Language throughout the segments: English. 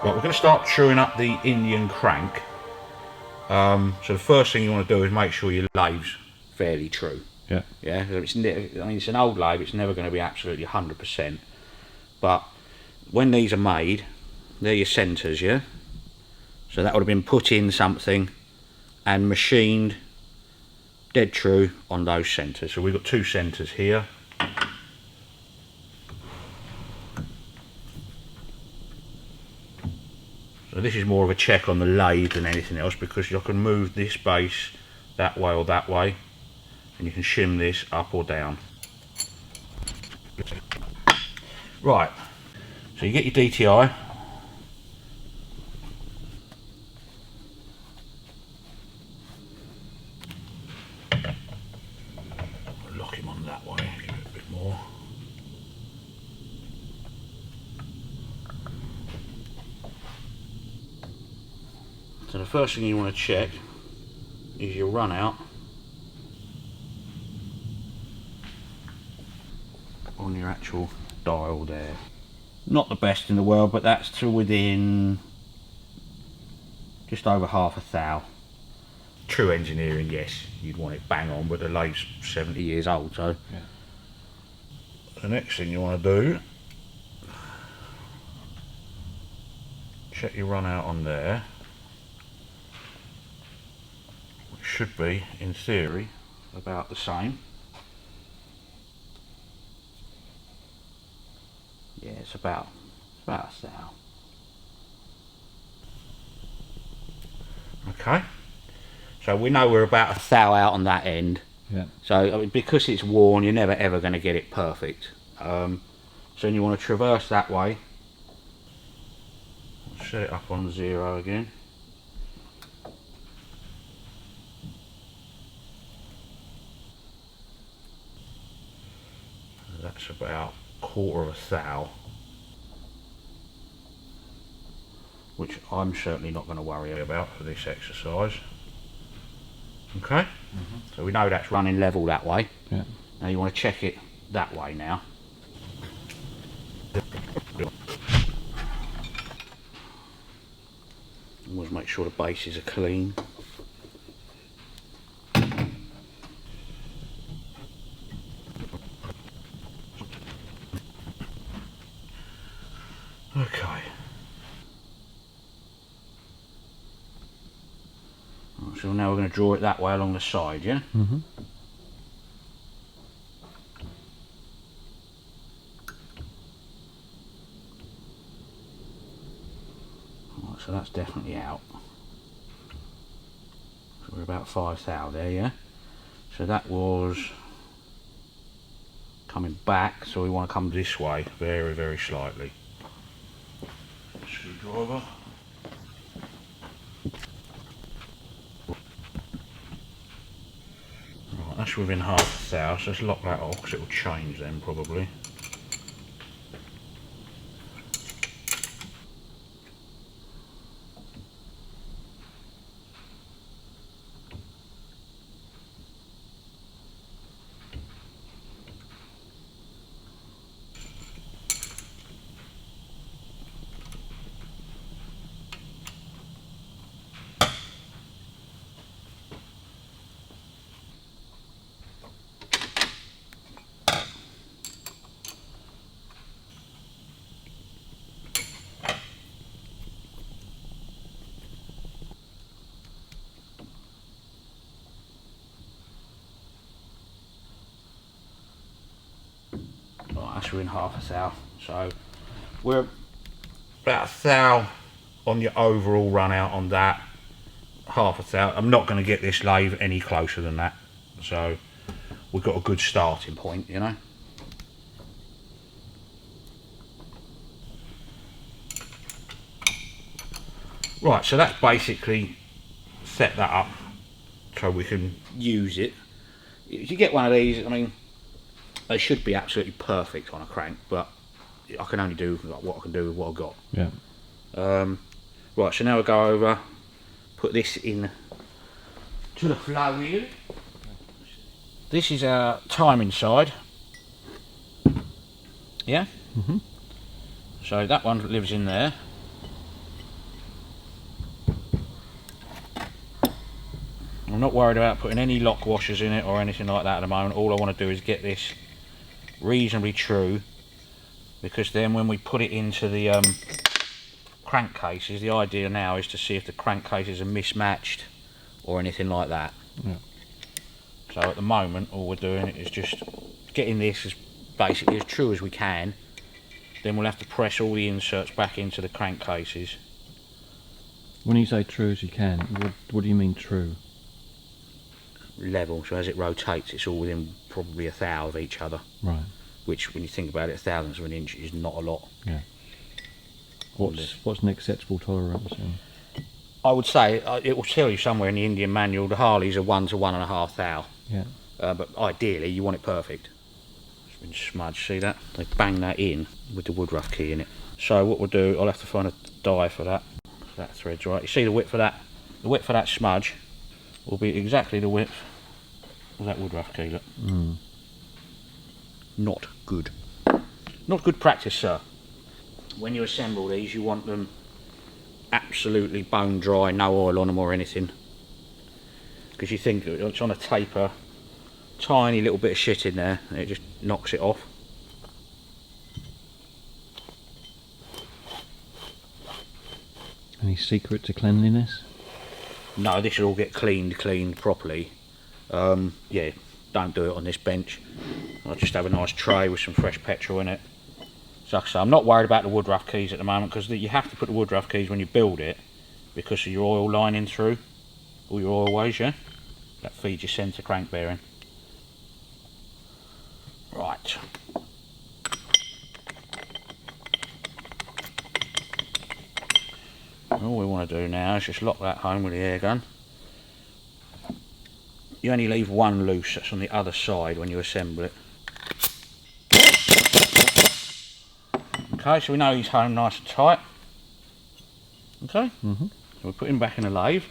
Right, we're going to start truing up the Indian crank. So the first thing you want to do is make sure your lathe's fairly true. Yeah. Yeah. I mean, it's an old lathe. It's never going to be absolutely 100%. But when these are made, they're your centres, yeah. So that would have been put in something and machined dead true on those centres. So we've got 2 centres here. So this is more of a check on the lathe than anything else, because you can move this base that way or that way, and you can shim this up or down. Right, so you get your DTI. Lock him on that way, give it a bit more. So the first thing you want to check is your run out on your actual dial there. Not the best in the world, but that's to within just over half a thou. True engineering, yes, you'd want it bang on, but the lathe's 70 years old, so yeah. The next thing you want to do, check your run out on there, which should be, in theory, about the same. Yeah, it's about a thou. Okay, so we know we're about a thou out on that end. Yeah. So I mean, because it's worn, you're never ever going to get it perfect. So then you want to traverse that way. Set it up on 0 again. That's about 1/4 of a thou, which I'm certainly not going to worry about for this exercise. Okay, so we know that's running level that way. Yeah. Now you want to check it that way now. Always make sure the bases are clean. Okay. So now we're going to draw it that way along the side, yeah? Mm-hmm. Right, so that's definitely out. So we're about 5 thou there, yeah? So that was coming back, so we want to come this way very, very slightly. Screwdriver. Right, that's within half a thou, so let's lock that off because it will change then probably. That's within half a thou, so we're about a thou on your overall run out on that, half a thou. I'm not going to get this lathe any closer than that, so we've got a good starting point, you know. Right, so that's basically set that up so we can use it. If you get one of these, I mean, they should be absolutely perfect on a crank, but I can only do what I can do with what I've got. Yeah. Right, so now we'll go over, put this in to the flywheel. This is our timing side. Yeah? Mm-hmm. So that one lives in there. I'm not worried about putting any lock washers in it or anything like that at the moment. All I want to do is get this reasonably true, because then when we put it into the crankcases, the idea now is to see if the crankcases are mismatched or anything like that. Yeah. So at the moment all we're doing is just getting this as basically as true as we can. Then we'll have to press all the inserts back into the crankcases. When you say true as you can, what do you mean true? Level, so as it rotates it's all within probably a thou of each other. Right. Which, when you think about it, a thousandth of an inch is not a lot. Yeah. What's an acceptable tolerance? I would say it will tell you somewhere in the Indian manual the Harleys are 1 to 1.5 thou. Yeah. But ideally you want it perfect. It's been smudged, see that? They bang that in with the woodruff key in it. So what we'll do, I'll have to find a die for that. That thread's right. You see the width of that? The width of that smudge will be exactly the width of that woodruff key. Look. Mm. Not good. Not good practice, sir. When you assemble these, you want them absolutely bone dry, no oil on them or anything. Because you think it's on a taper, tiny little bit of shit in there, and it just knocks it off. Any secret to cleanliness? No, this should all get cleaned properly. Yeah, don't do it on this bench. I'll just have a nice tray with some fresh petrol in it. So like I say, I'm not worried about the woodruff keys at the moment, because you have to put the woodruff keys when you build it because of your oil lining through, all your oil ways, yeah? That feeds your centre crank bearing. Right. All we want to do now is just lock that home with the air gun. You only leave one loose, that's on the other side when you assemble it. Okay, so we know he's home nice and tight. Okay, so we put him back in the lathe.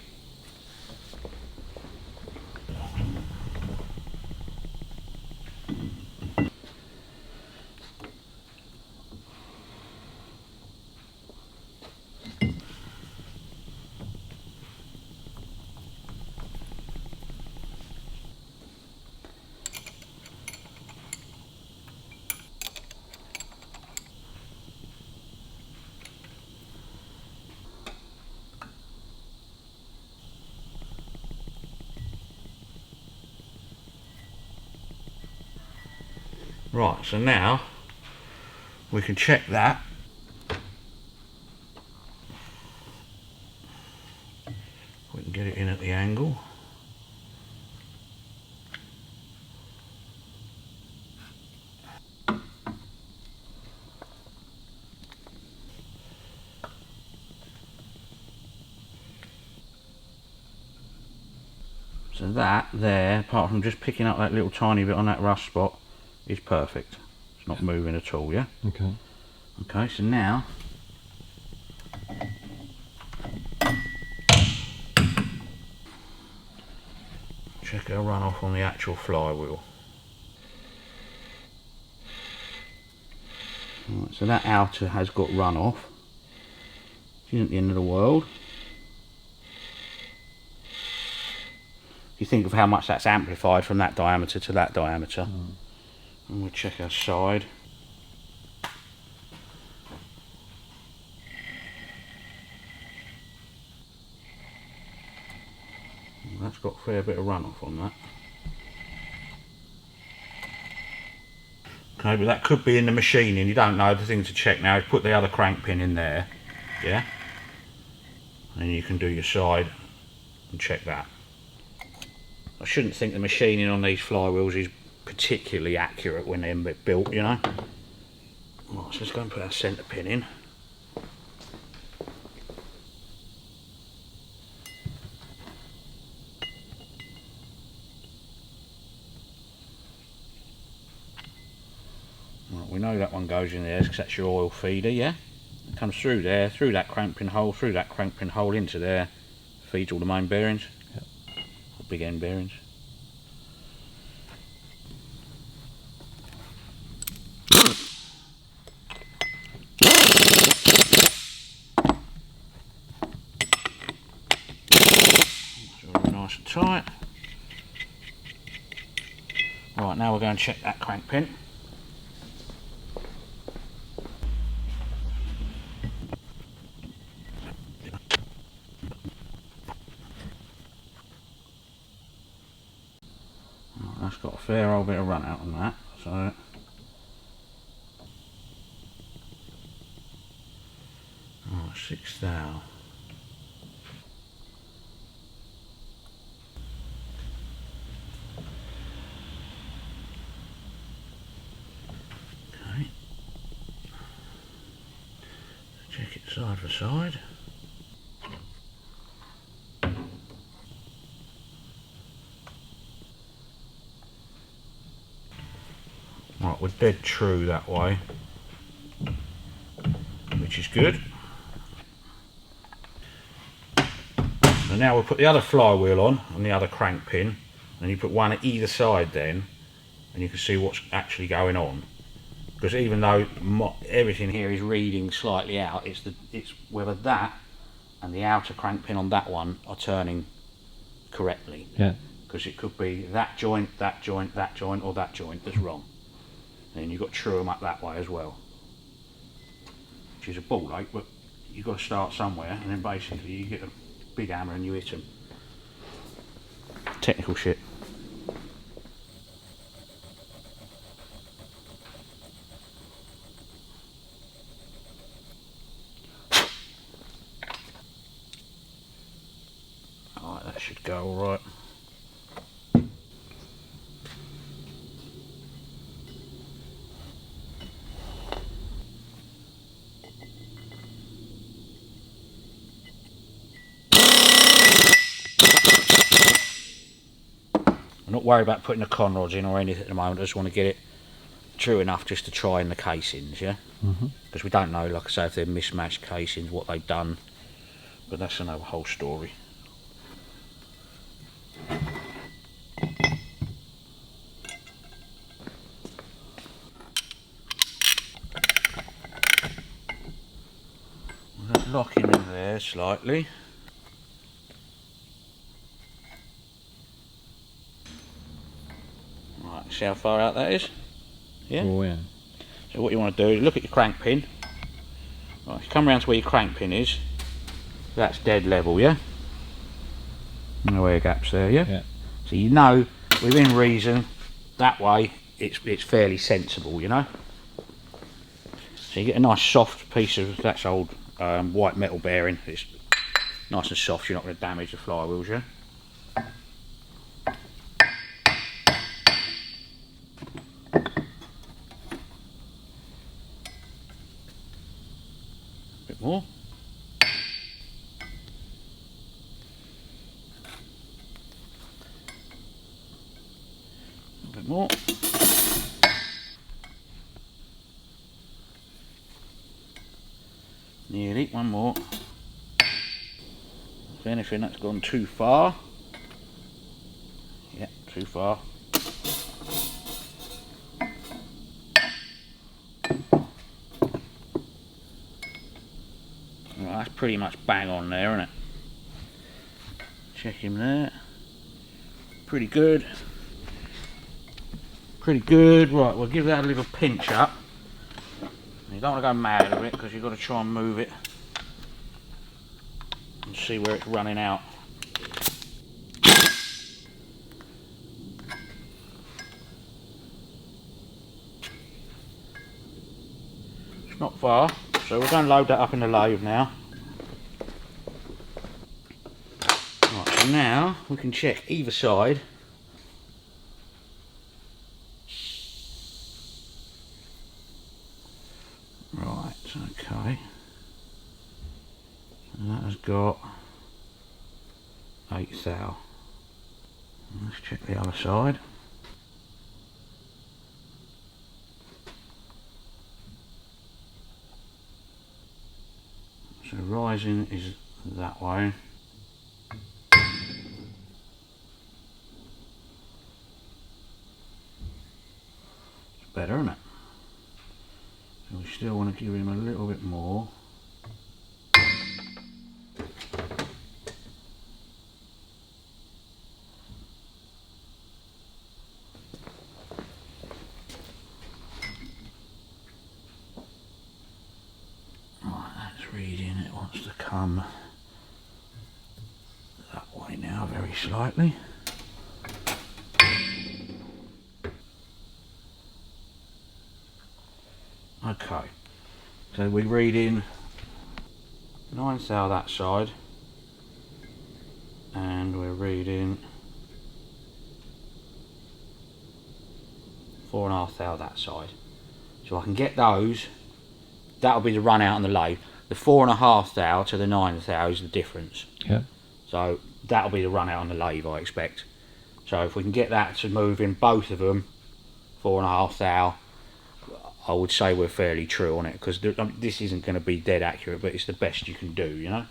Right, so now we can check that. We can get it in at the angle. So that there, apart from just picking up that little tiny bit on that rust spot, is perfect. It's not moving at all, yeah? Okay. Okay, so now check our runoff on the actual flywheel. Right, so that outer has got runoff. It isn't the end of the world. If you think of how much that's amplified from that diameter to that diameter. And we'll check our side. That's got a fair bit of runoff on that. Okay, but that could be in the machining, you don't know. The thing to check now is put the other crank pin in there, yeah? And you can do your side and check that. I shouldn't think the machining on these flywheels is particularly accurate when they're built, you know. Right, so let's go and put our centre pin in. Right, we know that one goes in there because that's your oil feeder, yeah? It comes through there, through that crank pin hole, through that crank pin hole into there, feeds all the main bearings, the big end bearings. Nice and tight. Right, now we're going to check that crank pin. Right, that's got a fair old bit of run out on that, so oh, 6 thou. Okay. Check it side for side. Right, we're dead true that way, which is good. And now we'll put the other flywheel on the other crank pin, and you put one at either side then, and you can see what's actually going on. Because even though everything here is reading slightly out, it's whether that and the outer crank pin on that one are turning correctly. Yeah. Because it could be that joint, that joint, that joint, or that joint that's wrong. And then you've got to true them up that way as well. Which is a ball ache, but you've got to start somewhere, and then basically you get a big hammer and you hit them. Technical shit. Alright, that should go alright. I'm not worried about putting the con rods in or anything at the moment. I just want to get it true enough just to try in the casings, yeah? Because we don't know, like I say, if they're mismatched casings, what they've done. But that's another whole story. Let's lock him in there slightly. Right, see how far out that is? Yeah? Oh yeah. So what you want to do is look at your crank pin. Right, you come around to where your crank pin is. That's dead level, yeah? No air gaps there, yeah? Yeah. So you know, within reason, that way it's fairly sensible, you know? So you get a nice soft piece of, that's old white metal bearing. It's nice and soft, you're not going to damage the flywheels, yeah? A bit more. A bit more. Nearly, one more. If anything, that's gone too far. Yeah, too far. Right, that's pretty much bang on there, isn't it? Check him there. Pretty good. Pretty good. Right, we'll give that a little pinch up. You don't want to go mad with it because you've got to try and move it and see where it's running out. It's not far, so we're going to load that up in the lathe now. Right, so now we can check either side. Right, okay. And that has got 8 thou. Let's check the other side. So rising is that way. It's better, isn't it? So we still want to give him a little bit more. reading, it wants to come that way now, very slightly. Okay, so we're reading 9 thou that side, and we're reading 4.5 thou that side. So I can get those. That'll be the run out on the lathe. The 4.5 thou to the 9 thou is the difference. Yeah. So that'll be the run out on the lathe, I expect. So if we can get that to move in both of them, 4.5 thou, I would say we're fairly true on it, because this isn't going to be dead accurate, but it's the best you can do, you know.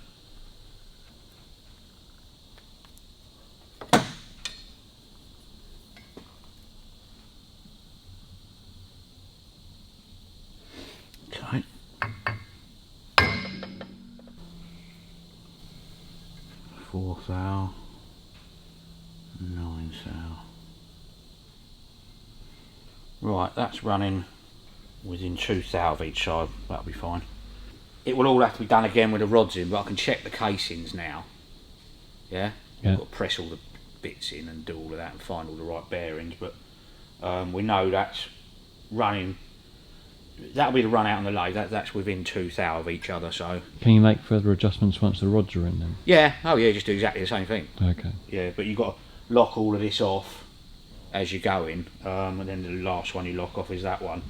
Okay. 4 thou, 9 thou. Right, that's running within 2 thou of each side. That'll be fine. It will all have to be done again with the rods in, but I can check the casings now. Yeah? I've got to press all the bits in and do all of that and find all the right bearings, but we know that's running. That'll be the run out on the lathe. That's within 2 thou of each other. So can you make further adjustments once the rods are in then? Yeah, oh yeah, just do exactly the same thing. Okay. Yeah, but you've got to lock all of this off as you go in, and then the last one you lock off is that one.